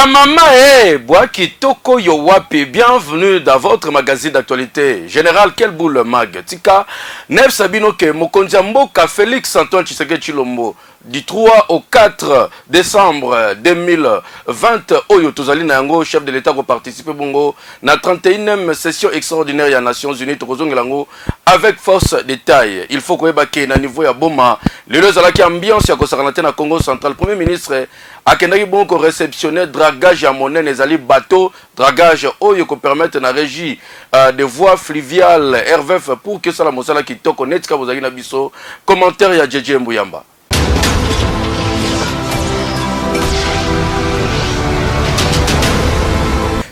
Bamama Bois Kitoko Yowapi, bienvenue dans votre magazine d'actualité. Général Kelboul Mag, Tika, Nef Sabino Ke, Mokondiamboka, Félix Antoine Tshisekedi Tshilombo, du 3 au 4 décembre 2020, Oyo Tozali Nango, chef de l'État, pour participer Bongo, na 31e session extraordinaire des Nations Unies, Tokozongelango, avec force de taille. Il faut que na niveau ya Boma, le Zalaki ambiance ya Kosaranate na Congo central. Premier ministre, Akendaki Bongo réceptionner dragage à monnaie, les bateaux, dragage Oyo ko permettre na régie de voies fluviales, RVF, pour que ça la Mosala qui toko netka Bozagi na biso, commentaire ya JJ Mbuyamba.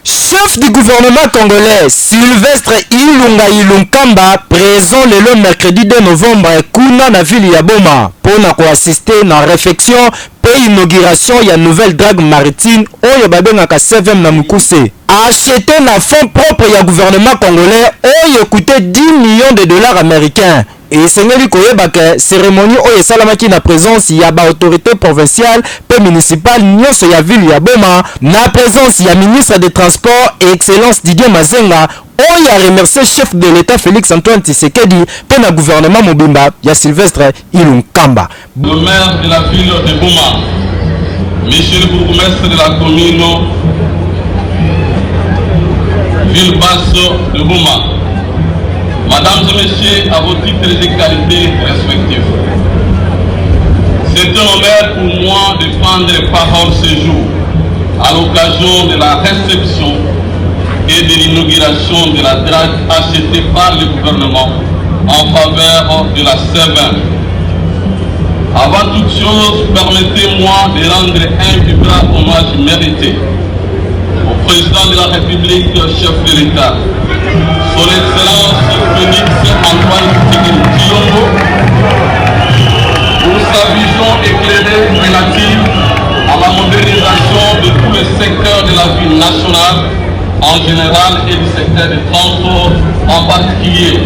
Chef du gouvernement congolais, Sylvestre Ilunga Ilunkamba, présent le mercredi 2 novembre, Kuna na ville ya Boma, pour assister à la réflexion et inauguration ya nouvelle drague maritime Oyo Babengaka 7e na Mukuse. Acheté na fonds propre ya gouvernement congolais, Oyo coûté 10 millions de dollars américains. Et Sengeli Koyebake, cérémonie Oyo Salamaki na présence ya ba autorité provinciale et municipale nyonso ya ville ya Boma, na présence ya ministre des Transports et Excellence Didier Mazenga, Oyo a remercié chef de l'État Félix Antoine Tshisekedi et na gouvernement Mobimba ya Sylvestre Ilunkamba. Le maire de la ville de Boma, monsieur le bourgmestre de la commune ville basse de Boma, mesdames et messieurs, à vos titres et qualités respectifs, c'est un honneur pour moi de prendre parole ce jour à l'occasion de la réception et de l'inauguration de la drague achetée par le gouvernement en faveur de la Saint-Valentin. Avant toute chose, permettez-moi de rendre un vibrant hommage mérité au président de la République, chef de l'État, son Excellence Félix Antoine Tshisekedi Tshilombo, pour sa vision éclairée relative à la modernisation de tous les secteurs de la vie nationale en général et du secteur des transports en particulier.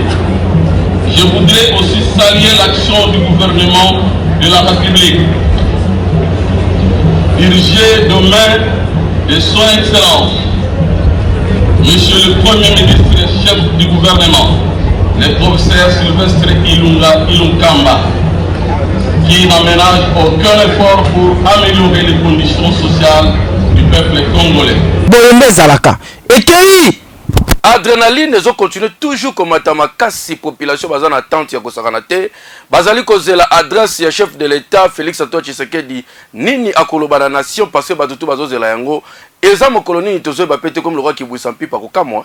Je voudrais aussi saluer l'action du gouvernement de la République, dirigé de main de son Excellence, Monsieur le Premier ministre chef du gouvernement, le professeur Sylvestre Ilunga Ilunkamba, qui n'aménage aucun effort pour améliorer les conditions sociales du peuple congolais. Adrénaline, ils ont continué toujours comme si population bazan attente ya kosakanate bazali kozela adresse ya chef de l'État Félix Antoine Tshisekedi nini akoloba na nation parce que batutu bazozela yango eza mokoloni tozo ba pété comme le roi qui bouissa mpipa ko kamwa.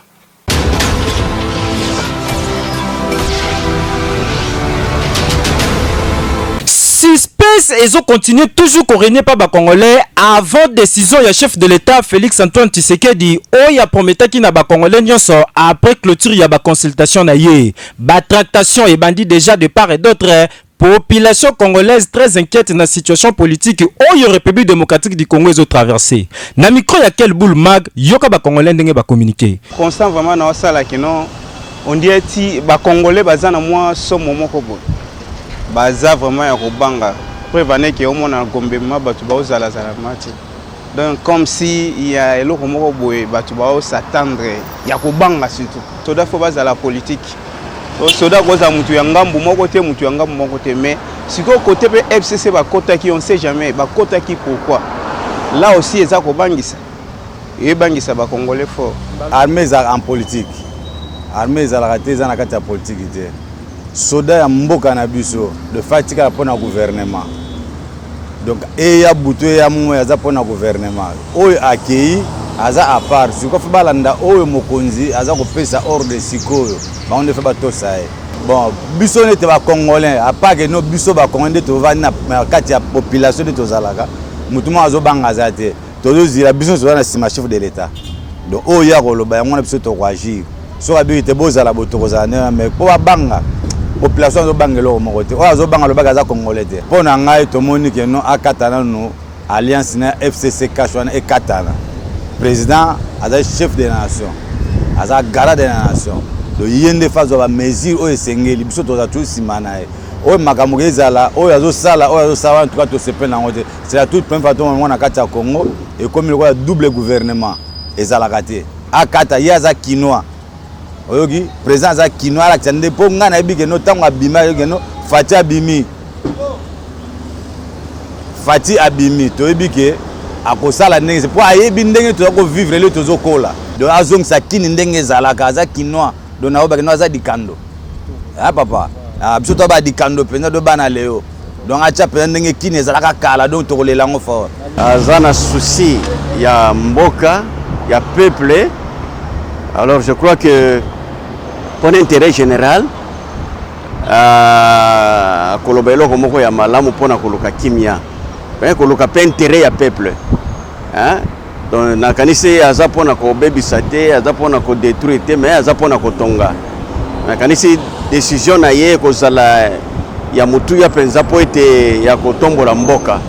Suspense et ont continué toujours couronné par les Congolais avant décision du chef de l'État Félix Antoine Tshisekedi Oya promettait qu'il n'a pas Congolais après clôture ya ba consultation na yé ba tractation et bandit déjà de part et d'autre. Population congolaise très inquiète dans la situation politique Oyo République démocratique du Congo est traversée. Na micro ya Kelboul Mag yoka ba Congolais ndenge ba communiquer. Constant vraiment na sala kino on dit ti ba Congolais bazana moi somo moko bo. Baza vraiment ya kobanga prévaner que au mona gombema batu ba ozala zala mati donc comme si il y a eloko moko boye batu ba s'attendre ya kobanga surtout toda faut baza la politique soda koza mutu ya ngambu moko te mutu ya ngambu moko te mais siko côté pe FCC ba kota qui on sait jamais ba kota qui pourquoi là aussi eza kobangisa et bangisa ba congolais fort armée en politique armée za la raté za na kati ya politique te soda ya mboka na biso de fatika pour na gouvernement donc et ya buto ya mo ya za pour na gouvernement oyo akei aza à part siko fa balanda oyo mokonzi aza ko pesa ordre sikoyo ba on fait bato ça bon biso ne te ba congolais à part que no biso ba congolais to va na kati ya population de tozalaka mutuma azo banga za te to zira biso zo na sima chef de l'état donc oyo ya ko loba yango na biso to agir so abi te bozala botokozana mais po banga population zo bangelo moko te o zo banga lo bagaza congolais te pona ngai to moni ke no akatana no alliance na FCC kashwana e katana président aza chef de la nation aza garant de la nation do yende fazo ba mesure o esengeli biso to za tout simana oyo makambo ezala oyo azosala en tout cas to sepel nango te. C'est la toute première fois on a kati ya Congo et comme il y a double gouvernement ezalaka te. Akata yaza kinoa. Oyoki président za kinoa la tande po nga na bike no tango abima yoki no Fati abimi. Fati abimi to ebike akosala ndenge po ayebi ndenge to ko vivre le tozo kola. Donc azong sa kini ndenge ezalaka za kinoa. Donc na obaka no za dikando. Ah papa. Biso to ba dikando pena do bana leo. Donc acha pena ndenge kini ezalaka kala donc to kolela ngo fort. Azana souci ya mboka ya peuple. Alors je crois que pour l'intérêt général kolobelo komoko ya malamu pona koluka kimia. Koluka pe intérêt ya peuple. Hein? Donc nakanisi aza pona ko bebisa te, aza pona ko détruire te, mais aza pona ko tonga. Nakanisi décision na ye kozala ya mutu ya penza po ete ya kotombola mboka.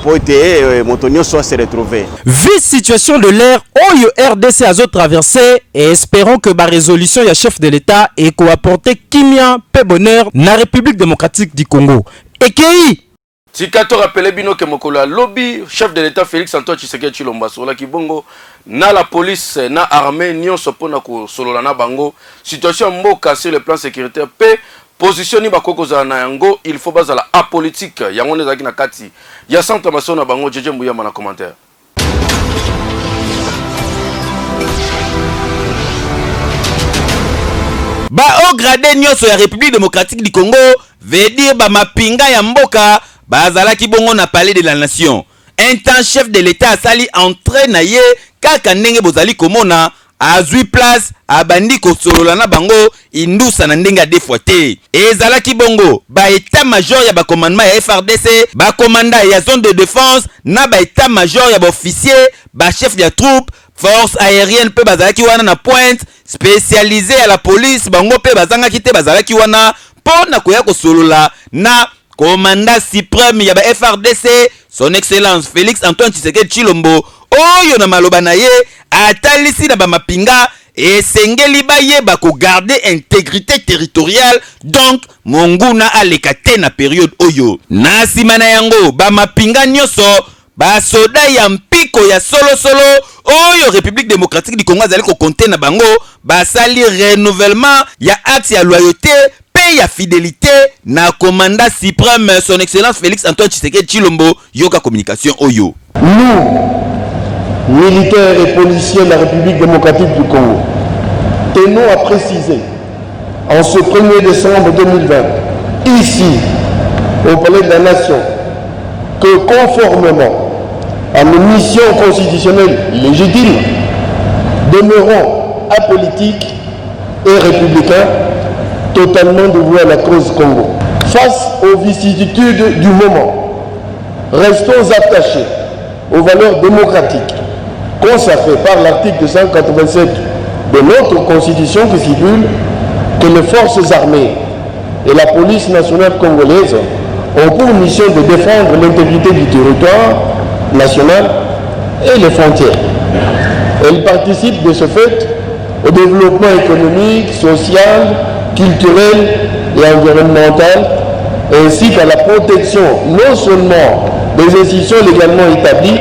Pour ete motonio soit se retrouver. Vu situation de l'air, Oyo RDC a traversé et espérons que la résolution ya chef de l'État et qu'on apporte kimia pe bonheur na République démocratique du Congo. Ekei Tikato rappelé bino ke mokolo lobby chef de l'État Félix Antoine Tshisekedi Tshilombo sola kibongo na la police na armée nyonso pona ko solola na bango situation mboka sur le plan sécuritaire pe position ni bakoko za na yango il faut bazala apolitique yango nezaki na kati ya centre maso na bango jeje mbuyama na commentaire. Ba au gradé nyonso ya République démocratique du Congo veut dire ba mapinga ya mboka bazala ki bongo na palais de la nation. Un temps chef de l'État asali entré na ye kaka ndenge bozali komona azui place abandi kosolola na bango indusa na ndenga defoite ezalaki bongo ba état major ya ba commandement ya FRDC ba commandant ya zone de défense na ba état major ya ba officier ba chef de troupe force aérienne pe bazalaki wana na pointe spécialisé à la police bango pe bazangaki te bazalaki wana pona koya kosolola na commandant suprême ya ba FRDC son excellence Félix Antoine Tshisekedi Tshilombo oyo na maloba na ye atalisi na ba mapinga et sengeli ba ye ba ko garder intégrité territoriale donc monguna alekate na période oyo na simana yango ba mapinga nyoso ba soda ya mpiko ya solo oyo République démocratique du Congo azali ko compter na bango ba sali renouvellement ya acte ya loyauté pe ya fidélité na commandant suprême son excellence Félix Antoine Tshisekedi Tshilombo yoka communication oyo. Nous, militaires et policiers de la République démocratique du Congo, tenons à préciser, en ce 1er décembre 2020, ici, au Palais de la Nation, que conformément à nos missions constitutionnelles légitimes, demeurons apolitiques et républicains, totalement dévoués à la cause Congo. Face aux vicissitudes du moment, restons attachés aux valeurs démocratiques consacrées par l'article 287 de notre Constitution qui stipule que les forces armées et la police nationale congolaise ont pour mission de défendre l'intégrité du territoire national et les frontières. Elles participent de ce fait au développement économique, social, culturel et environnemental, ainsi qu'à la protection non seulement des institutions légalement établies,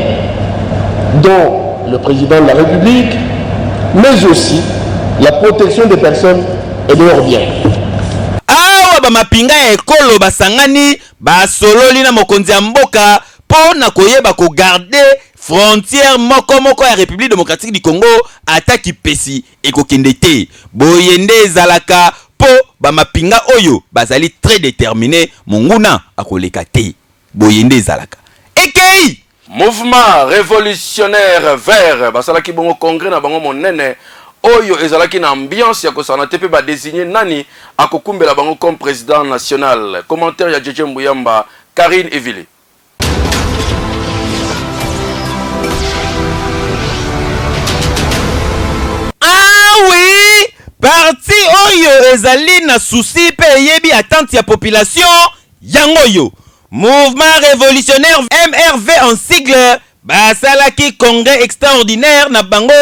dont le président de la République, mais aussi la protection des personnes et de leurs biens. Awa ba mapinga ya ekolo basangani ba sololi na mokonzi ya mboka pona koyeba ko garder frontière moko ya République démocratique du Congo ataki pesi ekokende te boyende ezalaka po ba mapinga oyo bazali très déterminé monguna akoleka te boyende ezalaka ekei mouvement révolutionnaire vert basalaki bongo congrès na bango monene oyo ezalaki na ambiance ya kosana te pe ba désigner nani akokumbela bango comme président national. Commentaire ya Jeje Mbuyamba, Karine Evili. Ah oui, parti oyo ezali na souci pe yebi attente ya population yango yo. Mouvement révolutionnaire MRV en sigle basalaki congrès extraordinaire na bango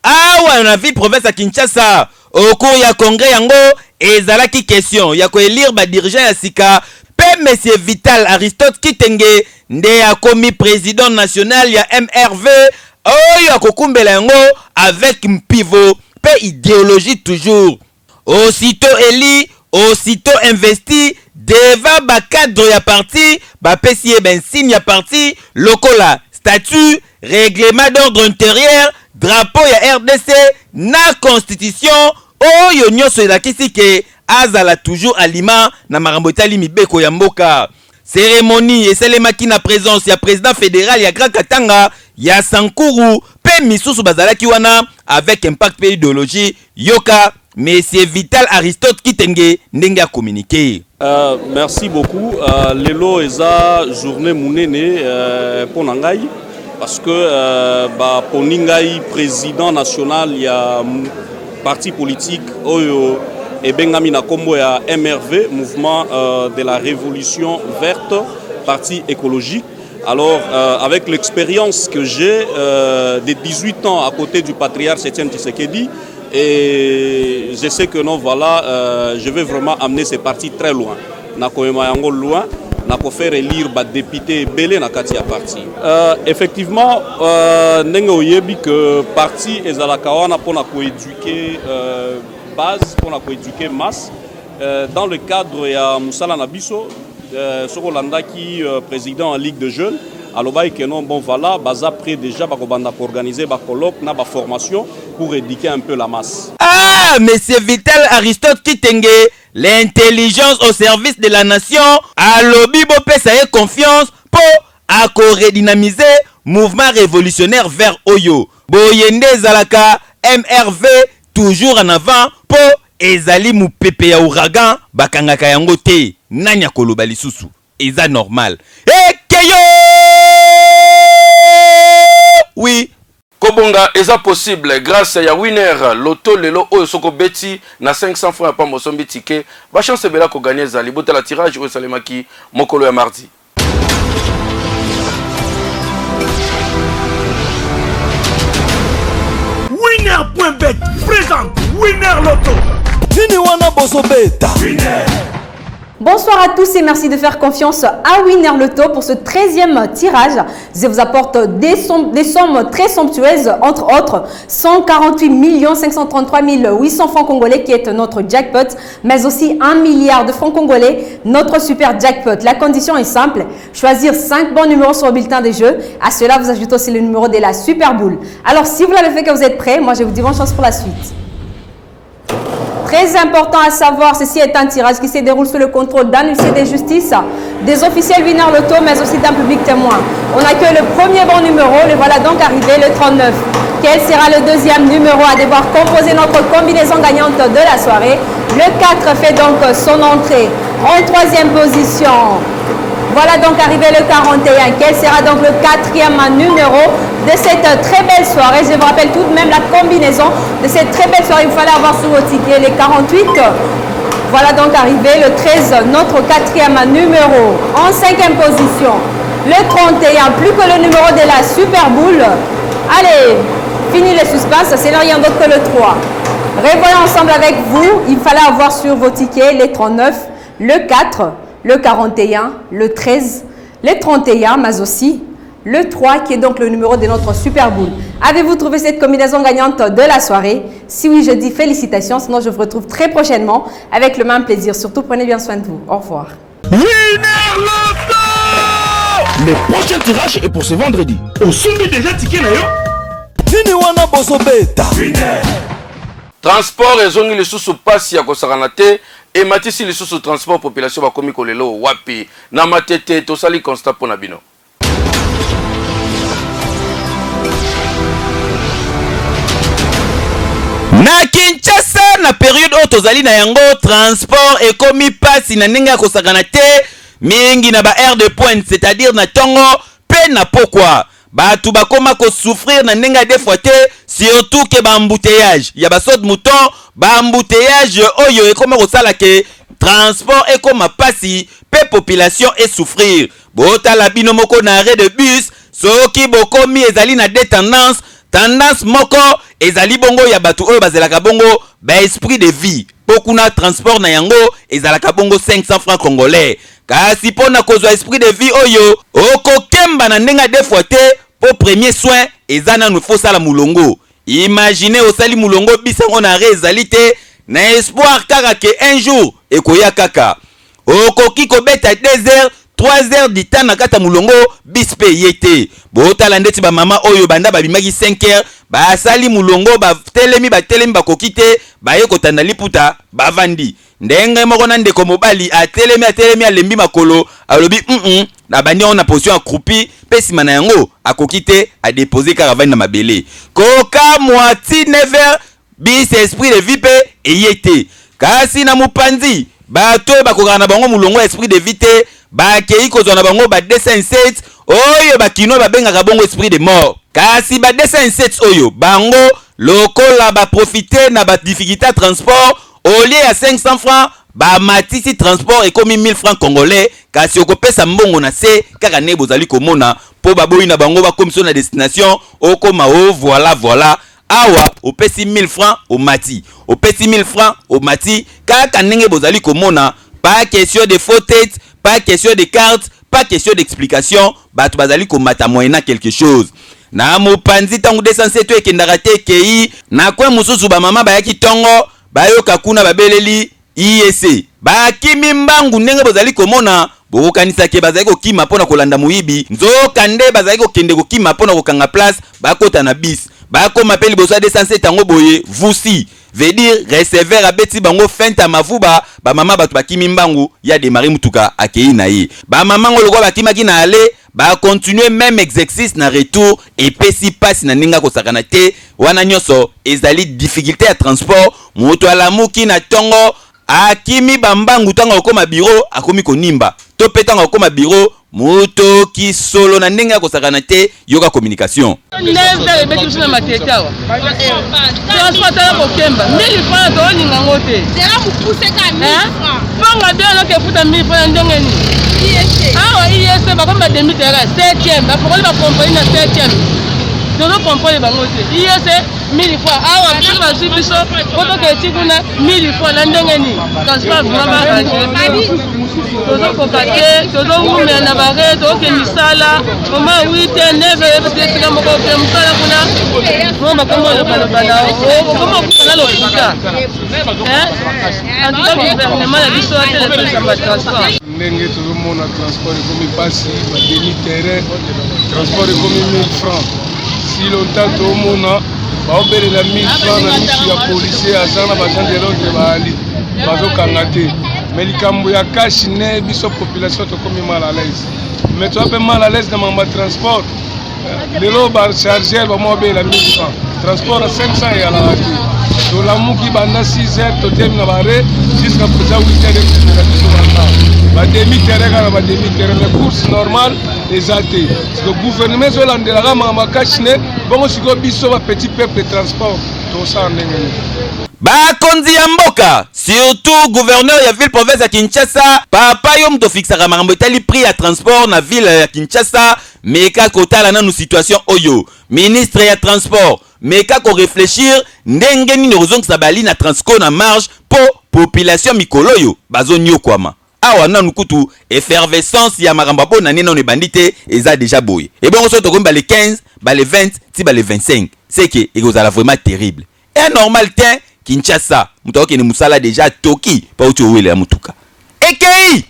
awa na ville province à Kinshasa. Au cours ya congrès yango ezalaki question ya koélire ba dirigeant ya sika pe monsieur Vital Aristote Kitenge nde akomi président national ya MRV oyo akokumbela yango avec mpivo pe idéologie toujours. Aussitôt élu, aussitôt investi devant ba cadre ya parti ba pesi ben signe ya parti lokola statut règlement d'ordre intérieur drapeau ya RDC na constitution oyo nyonso elakisi ke azala toujours aliment na makambo etali mibeko ya mboka. Cérémonie esalemaki na présence ya président fédéral ya Grand Katanga ya Sankuru pe misusu bazalaki wana avec impact pe idéologie yoka monsieur Vital Aristote Kitenge ndenge a communiqué. Merci beaucoup. Lelo eza journée munene pour nangai parce que pour ningai président national ya parti politique oyo et bengami na kombo ya MRV, mouvement de la révolution verte, parti écologique. Alors avec l'expérience que j'ai de 18 ans à côté du patriarche Etienne Tshisekedi, et je sais que non, voilà, je vais vraiment amener ces partis très loin. Nakoyemayango loin, nako faire élire ba député belé na kati ya parti. Effectivement, nenge oyebi que parti ezalaka wana pona ko éduquer base, pona ko éduquer masse. Dans le cadre ya Moussala Nabiso, Sokolanda qui président en Ligue de jeunes. Alors que non, bon voilà, baza prêt déjà pour organiser ba colloque, na ba formation pour éduquer un peu la masse. Ah, monsieur Vital Aristote Kitenge, l'intelligence au service de la nation, à lobby bo pesa ye confiance pour à redynamiser mouvement révolutionnaire vers Oyo. Boyende Zalaka, MRV toujours en avant pour ezali mu pepe ya ouragan bakangaka yango te nanya koloba lisusu. Eza normal. Keyo! Oui. Kobonga eza possible grâce à winner loto lelo oyo soko beti na 500 francs pa mosombi ticket ba chance bela ko gagner zali bota la tirage au salemaki mokolo ya mardi. Winner.bet présente Winner Loto. Nini wana bozo beta. Winner. Bonsoir à tous et merci de faire confiance à Winner Loto pour ce 13e tirage. Je vous apporte des sommes très somptueuses, entre autres 148 533 800 francs congolais qui est notre jackpot, mais aussi 1 milliard de francs congolais, notre super jackpot. La condition est simple, choisir 5 bons numéros sur le bulletin des jeux. À cela, vous ajoutez aussi le numéro de la super boule. Alors si vous l'avez fait, que vous êtes prêts, moi je vous dis bonne chance pour la suite. Très important à savoir, ceci est un tirage qui se déroule sous le contrôle d'un huissier de justice, des officiels Winner Loto, mais aussi d'un public témoin. On accueille le premier bon numéro, le voilà donc arrivé, le 39. Quel sera le deuxième numéro à devoir composer notre combinaison gagnante de la soirée? Le 4 fait donc son entrée en troisième position. Voilà donc arrivé le 41. Quel sera donc le quatrième numéro de cette très belle soirée? Je vous rappelle tout de même la combinaison de cette très belle soirée. Il fallait avoir sur vos tickets les 48. Voilà donc arrivé le 13, notre quatrième numéro. En cinquième position, le 31, plus que le numéro de la super boule. Allez, fini le suspense, c'est rien d'autre que le 3. Revoyons ensemble avec vous. Il fallait avoir sur vos tickets les 39, le 4, le 41, le 13, le 31, mais aussi le 3 qui est donc le numéro de notre super boule. Avez-vous trouvé cette combinaison gagnante de la soirée? Si oui, je dis félicitations, sinon je vous retrouve très prochainement avec le même plaisir. Surtout, prenez bien soin de vous. Au revoir. Winner Loto! Le prochain tirage est pour ce vendredi. Au sommet déjà ticket nayo. Nini wana bozo beta. Winner. Transport ezongi lisusu pasi ya kosakana te et matisi lisusu transport population bakomi kolelo wapi na matete tosali constat pona bino. Na Kinshasa na période oyo tozali na yango transport ekomi pasi na ndenge ya kosakana te mingi na ba aire de pointe, c'est-à-dire na tongo pe na pokwa batu bakoma ko souffrir na ndenge des fois te, surtout ke ba embouteillage ya ba saute mouton, ba embouteillage oyo ekoma kosala ke transport ekoma pasi pe population et souffrir. Bota la bino moko na arrêt de bus soki bokomi ezali na des tendance moko ezali bongo ya bato oyo bazelaka bongo ba esprit de vie. Pokuna transport na yango ezalaka bongo 500 francs congolais. Kasi pona kozwa esprit de vie oyo okokemba na ndenga deux fois te po premier soin ezana nous faut sala mulongo. Imaginez osali mulongo bisango na ezali te na espoir kaka ke un jour ekoya kaka. Okoki kobeta 2 heures 3 heures du temps na kata mulongo bispe yete. Botala ndeti ba mama oyo banda babimaki 5 heures ba sali mulongo ba telemi bakoki te ba ye kotanda liputa bavandi. Ndenge moko na ndeko mobali atelemi alembi makolo alobi na bandi on a position accroupi pesi mana yango akoki te a déposer caravane na mabele. Koka moiti 9 heures bis esprit de vie pe eyete. Kasi na mupanzi bato bakoka na bango mulongo esprit de vie te ba kei kozwa na bango ba 207 oyo bakino babengaka bongo esprit de mort. Kasi ba 207 oyo bango lokola ba profiter na ba difficulté transport au lieu à 500 francs ba matisi transport ekomi 1000 francs congolais. Kasi okopesa mbongo na se kaka ne bozali komona po baboyi na bango ba komisio na destination okoma voilà awa opesi 1000 francs au mati opesi 1000 francs au mati kaka ndenge bozali komona. Pas question de faux têtes, pas question de cartes, pas question d'explication. Bato bazali komata moyena quelque chose. Na mopanzi tangu 207 ekendaka te kei na kwe mususu ba mama bayaki tongo bayoka kuna babeleli IEC. Bakimi mbangu ndenge bozali komona bokokanisa ke bazali kokima pona kolanda muyibi. Nzoka nde bazali kokende kokima pona kokanga place bakota na bis. Bakoma peli bosa 207 tango boye vusi. Veut dire receveur abeti bango fenta mavuba ba mama batu bakimi mbangu ya demari mutuka akei na ye. Ba mama ngoloko bakimaki na ale ba continuer même exercice na retour et pesi passe na ninga kosakana te wana nyoso ezali difficulté ya transport moto alamuki na tongo akimi bambangu tanga okoma bureau akomi konimba to petanga okoma bureau moto ki solo na ninga kosakana te yoka communication neve betu suna mateta wa transport ya kokemba 1000 francs to ninga ngote zera mupuse ka 1000 francs panga bien no ke futa 1000 francs ndongeni awa IEC bakomba demi terrain 7e bapokoli bakomponi na 7e tozo komponi bango te IEC 1000 francs awa biso bazwi biso kotoka etikuna 1000 francs na ndengeni transport vraiment arrangé tozo koka te tozo ngumela na bare toke misala mama 8 9 esika moko ke misala kuna mama bakomo balobala komo kuna lokuta en tout cas gouvernement la biso atele samba transport ndenge tozomona transport ekomi pasi bademi terrain transport ekomi 1000 francs si longtemps tomona baobelela 1000 francs na misu ya policier aza na bagent de l'ordre baali bazokanga te mais likambo ya kashi ne biso population tokomi mal à l'aise mais toza mpe mal à l'aise na mamba transport lelo bachargeur bamobelela 1000 francs transport na 500 eyalaka te tolamuki banda 6 heures totemi na bare jusqu'à présent 8 heures ekokomeka biso banda bademi terrain kaka bademi terrain mais course normale eza te siko gouvernement ezolandelaka makambo akashi ne bongo sikoyo biso bapetit peuple transport tosala ndenge nini bakonzi ya mboka surtout gouverneur ya ville province ya Kinshasa papa yo mto fixaka makambo etali prix ya transport na ville ya Kinshasa meka kotala nanu situation oyo ministre ya transport meka ko réfléchir ndenge nini ozongisa bali na transco na marge po population mikolo yo bazonyokwama awa nanu kutu effervescence ya makambo bona nene on bandite eza déjà boye et bon so to komba les 15 ba les 20 ti ba les 25 c'est que ekozala vraiment terrible et normal tiens Kinshasa mutoke ni musala déjà toki pa uti owele ya mutuka ekei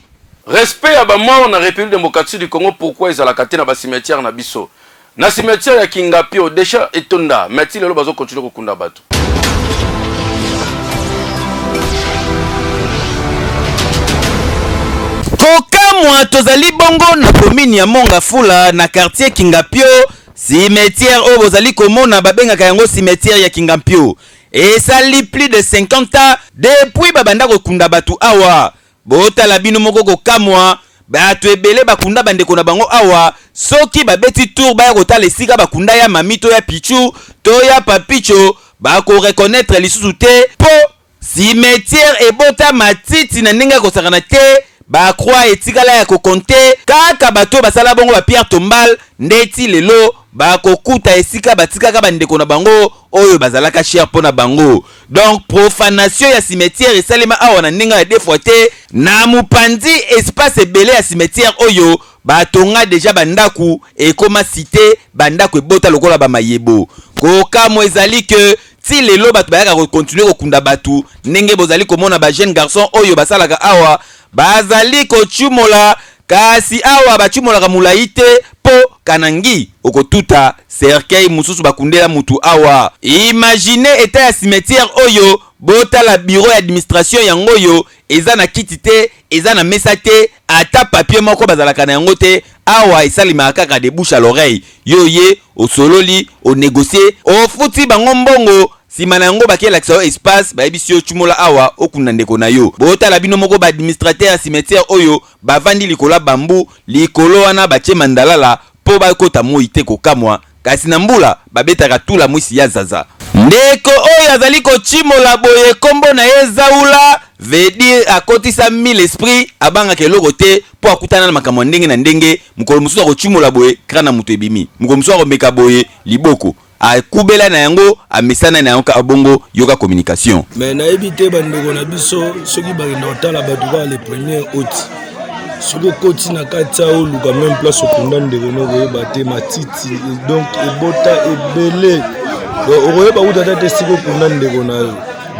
respect à bamwa na République démocratique du Congo pourquoi ils ala katena ba cimetière na biso na cimetière ya Kingapio déjà etonda mais lelo bazo continuer kokunda bato kokamwa tozali bongo na commune ya Mongafula na quartier Kingapio cimetière oyo bozali komona babengaka yango cimetière ya Kingapio esali plus de 50 ans depuis babanda kokunda batu awa botala bino moko kokamwa bato ebele bakunda bandeko na bango awa soki babeti tour baya kotala esika bakunda ya mamito ya pichu to ya papicho bako reconnaître lisusu te po cimetière ebota matiti na ndenge kosakana te ba croix etikala ya kokonte kaka bato basala bongo ba pierre tombal ndeti lelo bakokuta esika batikaka bandeko na bango oyo bazalaka cher pona bango. Donc profanation ya cimetière esalema awa na ndenge ya défoité na mupandi espace ebele ya cimetière oyo batonga deja bandaku ekoma cité bandaku ebota lokola ba mayebo. Kokamo ezali que ti lelo bato bayaka ko continuer ko kunda batu ndenge bozali komona ba jeune garçon oyo basalaka awa bazali ko chumola kasi awa bachumolaka mulai te po kanangi okotuta cercueil mususu bakundela mutu awa. Imagine eta ya cimetière oyo botala bureau ya administration yango yo eza na kiti te eza na mesa te ata papier moko bazalaka na yango te awa esalimaka kaka de bouche à l'oreille yo ye osololi o négocier o futi bango mbongo sima na yango bakelakisa espace bayebisi yo chumola awa okunda ndeko na yo botala bino moko ba administrateur ya cimetière oyo bavandi likolo bambu likolo wana batie mandalala po bakota moi te kokamwa kasi na mbula babetaka tula mwisi ya zaza ndeko oyo azali kochimola boye kombo na ye zaula veut dire akotisa 1000 esprit abanga keloko te po akutana na makambo ndenge na ndenge mukolo mususu akochimola boye krana mutu ebimi mukolo mususu akomeka boye liboko akubela na yango amesana na yango ka bongo yoka communication. Mais na ebité bandeko na biso soki bakenda kotala bato ba le premier hôte soki koti na kati ao luka même place okunda ndeko nokoyeba te matiti donc ebota ebele okoyeba kutata te siko okunda ndeko na yo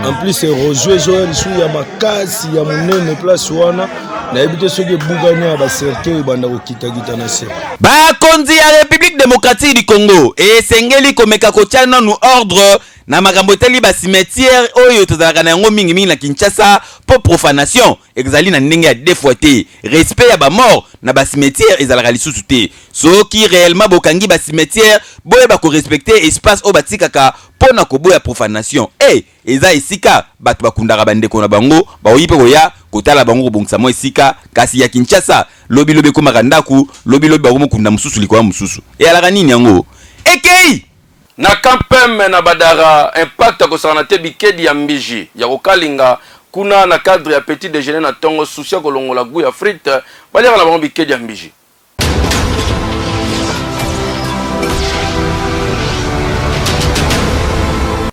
en plus erosio ezoya lisu ya makasi ya monene place wana na ebite soki ebukani ya bacercueil ebanda kokitakita na se bakonzi ya République démocratique du Congo esengeli komeka kotia nanu ordre na makambo etali ba cimetière oyo tozalaka na yango mingi na Kinshasa po profanation exali na ndenge ya défoité respect ya ba mort na ba cimetière ezalaka lisusu te soki réellement bokangi ba cimetière boye ba ko respecter espace o batikaka pona koboya profanation eza esika bato bakundaka bandeko na bango baoyipe koya kotala bango kobongisa mo esika kasi ya Kinshasa lobi lobi komaka ndaku lobi lobi bakomokunda mususu likoya mususu eyalaka nini yango ekei na kampeme na badara impact akosana te bikedi ya mbiji ya kokalinga kuna na cadre ya petit déjeuner na tongo susi ya kolongola gu ya frite baliaka na bango bikedi ya mbiji.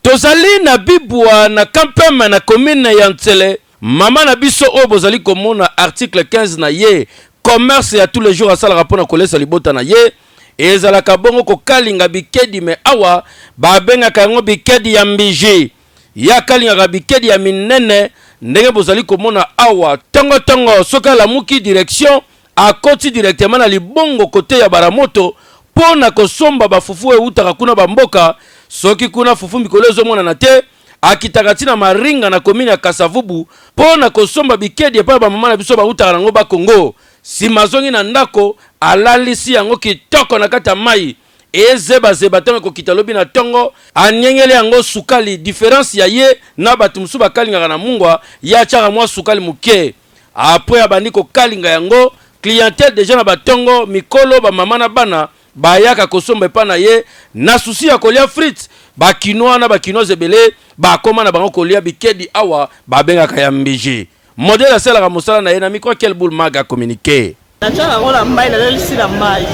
Tozali na bibwa na kampeme na commune ya Ntsele mama na biso oyo bozali komona article 15 na ye commerce ya tous les jours asala rapona kolesa libota na ye ezalaka bongo kokalinga bikedi me awa babengaka yango bikedi ya mbiji ya kalingaka bikedi ya minene ndenge bozali komona awa tongo soka la muki direction akoti directement na libongo kote ya baramoto pona kosomba bafufu eutaka kuna bamboka soki kuna fufu mikolo ezomona na te akitaka tina maringa na komini ya Kasavubu pona kosomba bikedi epa bamama na biso bautaka nango bakongo simazongi na ndako alalisi yango kitoko na kata mai ezeba tango kokita lobi na tongo anyengele yango sukali différence ya ye na batu musu bakalingaka na mungwa ya chaka mwa sukali muke après abandi kokalinga yango clientèle déjà na batongo mikolo bamama na bana bayaka kosomba epa na ye na susi ya kolia frites bakinoa na bakinoa ebele bakoma na bango kolia bikedi awa babengaka ya mbiji modèle asalaka mosala na ye na micro quel boule maga communiquer na tshaka ngola mbai la lisi la mbai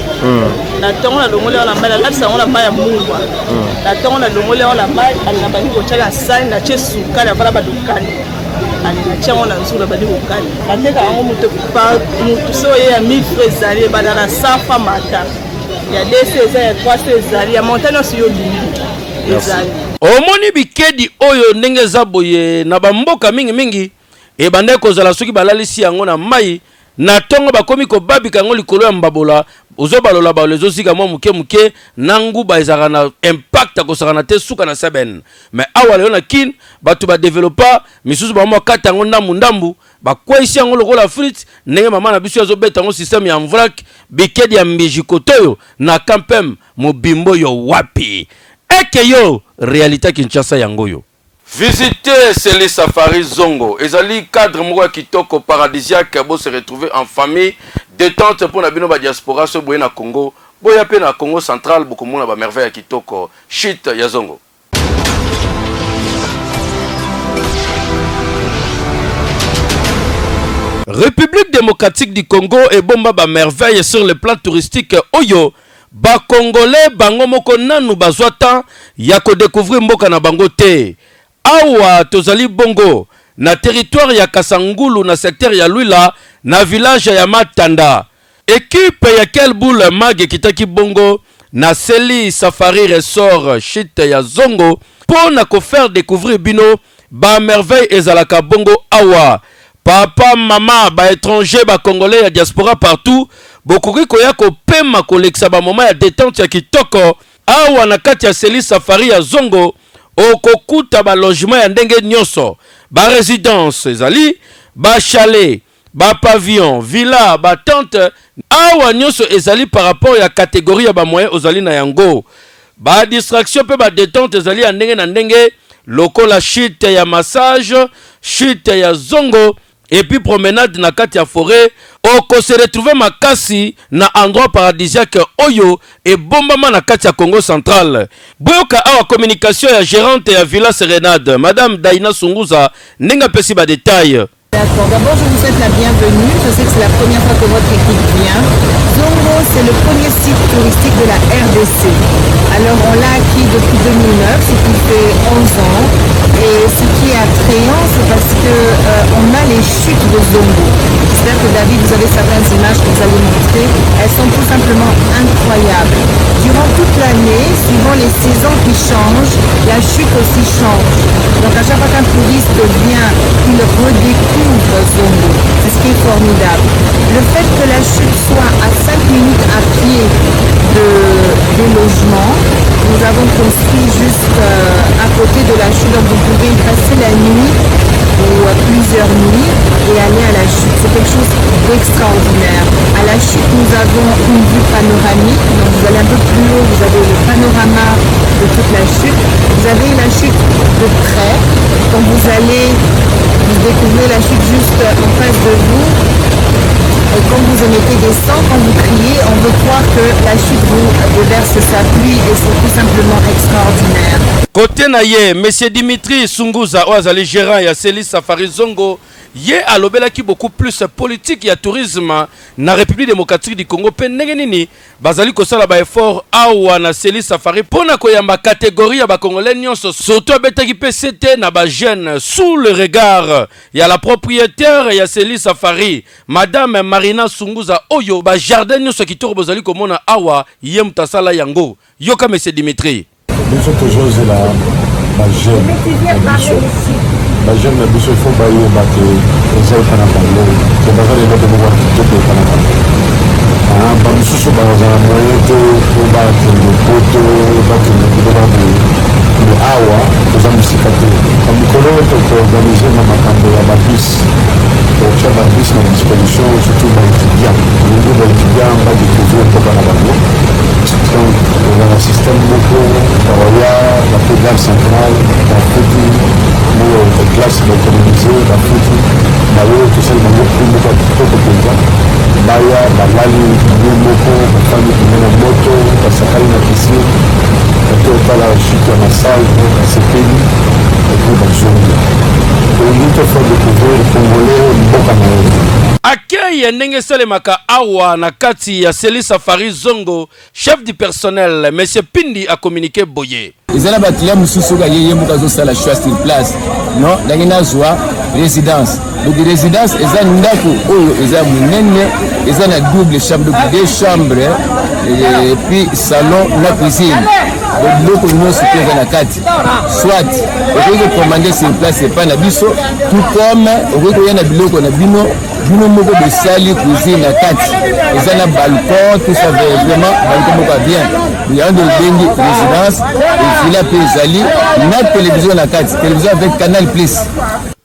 na tongo na longole la mbai la lisa ngola mbai ya mungwa na tongo na longole la mbai na bani ko tshaka sai na chesu kala bala badukani ani tshaka na nzula badi ko kali bateka ngo mutu pa mutu so ye ya 1000 francs zali badana safa mata ya DC ya 300 zali ya montagne sur yo lingi ezali omoni bikedi oyo ndenge zaboye na bamboka mingi e bande kozala soki balalisi yango na mai na tongo bakomi ko babika ngo likolo ya mbabola ozo balola balezo sika mwa muke na nguba ezaka na impact akosaka na te suka na seben mais awa leo na kin batu ba developer misusu ba mwa kata ngo ndambu bakwesi yango lokola frites ndenge mama na biso azo beta ngo système ya mvrak bikedi ya mbiji kotoyo na kampem mobimbo yo wapi eke yo réalité Kinshasa yango yo. Visiter Céline Safari Zongo. Ezali cadre moko kitoko paradisiaque bo se retrouver en famille détente pour na bino ba diaspora so boye na Congo. Boya pe na Congo central boko mona ba merveille kitoko. Shit ya Zongo. République démocratique du Congo et bomba ba merveille sur le plan touristique oyo ba Congolais bango moko nanu bazwa temps ya ko découvrir mboka na bango te. Awa tozali bongo na territoire ya Kasangulu na secteur ya Luila na village ya Matanda. Équipe ya Kelboul Mag kitaki bongo na Seli Safari Resort Chite ya Zongo pour na ko faire découvrir bino ba merveille ezalaka bongo awa. Papa, maman, ba étranger, ba congolais, ya diaspora partout. Bokoki koya ko pema koleksa ba moment ya détente ya kitoko. Awa na kati ya Seli Safari ya Zongo. Okokuta ba logement ya ndenge nyonso. Ba résidence ezali, ba chalet, ba pavillon, villa, ba tente. Awa nyonso ezali par rapport ya catégorie ya ba moyen ozali na yango. Ba distraction pe ba détente ezali ya ndenge na ndenge. Loko la chute ya massage, chute ya Zongo. Et puis promenade na kati ya forêt, oko se retrouver makasi na endroit paradisiaque oyo et bombama na kati ya Congo central. Boyoka awa communication ya gérante ya Villa Serenade, Madame Daina Sunguza, nenga pesi ba détail. D'accord, d'abord je vous souhaite la bienvenue, je sais que c'est la première fois que votre équipe vient. Zongo, c'est le premier site touristique de la RDC. Alors on l'a acquis depuis 2009, ce qui fait 11 ans. Et ce qui est attrayant, c'est parce que on a les chutes de Zongo. J'espère que David, vous avez certaines images que vous allez montrer. Elles sont tout simplement incroyables. Durant toute l'année, suivant les saisons qui changent, la chute aussi change. Donc à chaque fois qu'un touriste vient, il redécouvre Zongo. C'est ce qui est formidable. Le fait que la chute soit à 5 minutes à pied des logements, nous avons construit juste à côté de la chute, donc vous pouvez y passer la nuit ou plusieurs nuits et aller à la chute. C'est quelque chose d'extraordinaire. À la chute, nous avons une vue panoramique, donc vous allez un peu plus haut, vous avez le panorama de toute la chute. Vous avez la chute de près, quand vous allez vous découvrir la chute juste en face de vous. Et quand vous émettez des sons, quand vous criez, on veut croire que la chute vous déverse sa pluie et c'est tout simplement extraordinaire. Côté naye, Monsieur Dimitri Sunguza, Oazali gérant ya Seli Safari Zongo, ye alobela ki beaucoup plus politique ya tourisme na République démocratique du Congo pe ngenini bazali kosala ba effort awa na Seli Safari pona koyamba catégorie ya ba congolais nyonso surtout betaki PCT na ba jeune sous le regard ya la propriétaire ya Seli Safari Madame Marina Sunguza oyo ba jardin nyonso kitoko bazali komona awa ye mutasala yango yoka Monsieur Dimitri. Nous sommes toujours là, la jeune, la jeune, il faut bailler, les ailes pendant parler, c'est pas vrai de pouvoir quitter pendant parler. Nous sommes dans un moyen de battre le poteau, battre le awa, les amicicatés. Comme nous connaissons, on peut organiser ma macambo à la bus, pour faire la bus à disposition, surtout dans l'étudiant. Au niveau de l'étudiant, on va découvrir pour la banque. Donc, on a un système beaucoup, la programme centrale, la photo, la classe autonomisée, la photo, tout ça, il y a beaucoup de choses. Baya, la lali, la famille qui met la moto, la sakari na piscine, la chute à la salle, la CPI, et tout dans le journée. Donc, il faut découvrir le Congolais, le Bokanaï. Akei ndenge salemaka awa na kati ya Seli Safari Zongo, chef du personnel, Monsieur Pindi a communiqué boye. Ezala bakilia mususu ga yeye mukazo sala choix sur place. Non, ndangina zwa résidence. Donc résidence eza ndako oyo eza munene, eza na double chambre, donc deux chambres et puis salon na cuisine. Donc loko nyonso pe na kati. Soit on peut commander sur place et pas na biso, tout comme on peut na biloko na bino moko de sali cuisine na kati. Eza na balcon, tout ça vraiment balcon moko bien. Il y a un de bengi résidence et villa Pézali, na télévision na kati, télévision avec Canal Plus.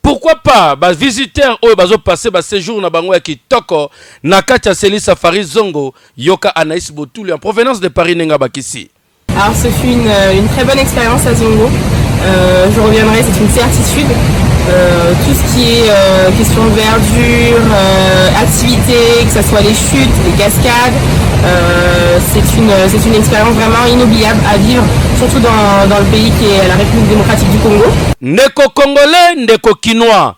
Pourquoi pas ba visiteurs oyo bazo passer ba séjour na bango ya kitoko na kati ya Seli Safari Zongo yoka Anaïs Botouli en provenance de Paris nenga bakisi. Alors ce fut une très bonne expérience à Zongo. Je reviendrai, c'est une certitude. Tout ce qui est question de verdure, activités, que ce soit les chutes, les cascades, c'est une expérience vraiment inoubliable à vivre, surtout dans le pays qui est la République démocratique du Congo. Ndeko congolais, ndeko kinois.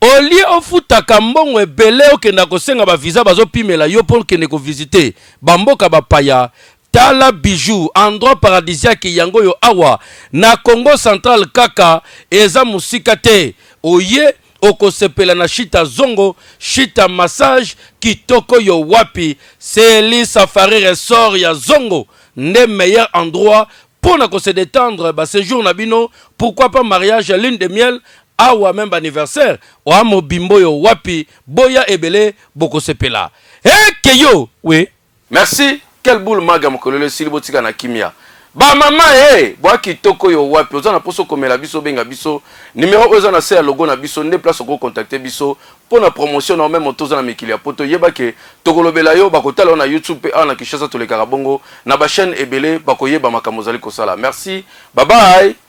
Olie ofutaka mbongo ebele okenda kosenga ba visa bazopimela yo pour kende ko visiter bamboka bapaya. Tala bijou endroit paradisiaque yango yo awa na Congo central kaka eza musika te oye okosepela na shita zongo shita massage kitoko yo wapi Célie Safari Resort ya zongo nde meilleur endroit pour na se détendre ba séjour na bino pourquoi pas mariage lune de miel awa même anniversaire o mobimbo yo wapi boya ebele bokosepela keyo oui merci. Quel boule maga mokolole silibotika na kimia. Ba mama boa kitoko yo wapi oza na poso komela biso benga biso numéro oza na se logo na biso nde place ko contacter biso pour na promotion na même toza na mikili ya poto yeba ke tokolobela yo bakotala na YouTube pe na Kishasa toleka bongo na ba chaîne ebele bakoyeba makambo zali kosala. Merci. Bye bye.